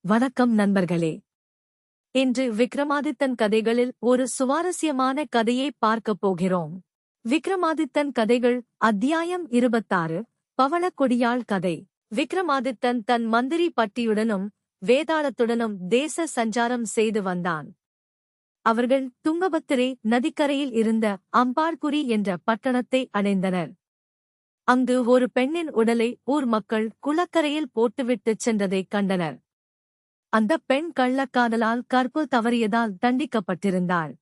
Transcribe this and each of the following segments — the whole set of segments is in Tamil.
வணக்கம் நண்பர்களே. இன்று விக்ரமாதித்தன் கதைகளில் ஒரு சுவாரஸ்யமான கதையை பார்க்கப் போகிறோம். விக்ரமாதித்தன் கதைகள் அத்தியாயம் 26 பவளக்கொடியாள் கதை. விக்ரமாதித்தன் தன் மந்திரி பட்டியுடனும் வேதாளத்துடனும் தேச சஞ்சாரம் செய்து வந்தான். அவர்கள் துங்கபத்திரை நதிக்கரையில் இருந்த அம்பார்குரி என்ற பட்டணத்தை அடைந்தனர். அங்கு ஒரு பெண்ணின் உடலை ஊர் மக்கள் குளக்கரையில் போட்டுவிட்டுச் சென்றதைக் கண்டனர். அந்த பெண் கள்ளக்காதலால் கற்பு தவறியதால் தண்டிக்கப்பட்டிருந்தாள்.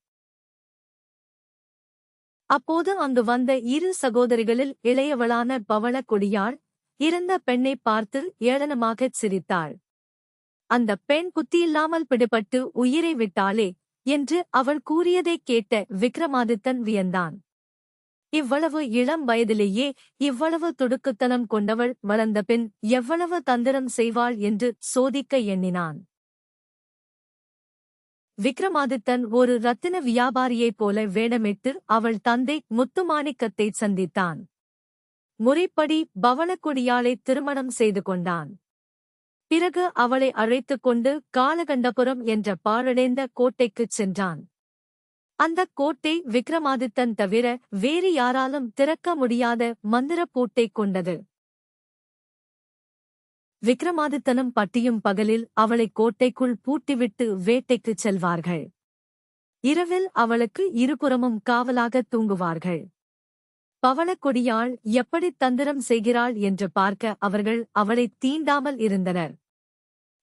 அப்போது அங்கு வந்த இரு சகோதரிகளில் இளையவளான பவளக்கொடியாள் இறந்த பெண்ணை பார்த்து ஏளனமாகச் சிரித்தாள். அந்த பெண் புத்தியில்லாமல் பிடிபட்டு உயிரை விட்டாளே என்று அவள் கூறியதைக் கேட்ட விக்ரமாதித்தன் வியந்தான். இவ்வளவு இளம் வயதிலேயே இவ்வளவு துடுக்குத்தனம் கொண்டவள் வளர்ந்தபின் எவ்வளவு தந்திரம் செய்வாள் என்று சோதிக்க எண்ணினான். விக்ரமாதித்தன் ஒரு ரத்தின வியாபாரியைப் போல வேடமிட்டு அவள் தந்தை முத்துமாணிக்கத்தை சந்தித்தான். முறைப்படி பவளக்கொடியாளை திருமணம் செய்து கொண்டான். பிறகு அவளை அழைத்துக் கொண்டு காலகண்டபுரம் என்ற பாழடைந்த கோட்டைக்குச் சென்றான். அந்தக் கோட்டை விக்ரமாதித்தன் தவிர வேறு யாராலும் திறக்க முடியாத மந்திரப் பூட்டைக் கொண்டது. விக்ரமாதித்தனும் பட்டியும் பகலில் அவளை கோட்டைக்குள் பூட்டிவிட்டு வேட்டைக்குச் செல்வார்கள். இரவில் அவளுக்கு இருபுறமும் காவலாகத் தூங்குவார்கள். பவளக்கொடியாள் எப்படித் தந்திரம் செய்கிறாள் என்று பார்க்க அவர்கள் அவளைத் தீண்டாமல் இருந்தனர்.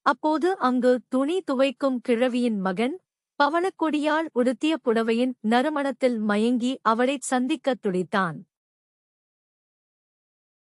அப்போது அங்கு துணி துவைக்கும் கிழவியின் மகன் பவளக்கொடியாள் உடுத்திய புடவையின் நறுமணத்தில் மயங்கி அவளைச் சந்திக்கத் துடித்தான்.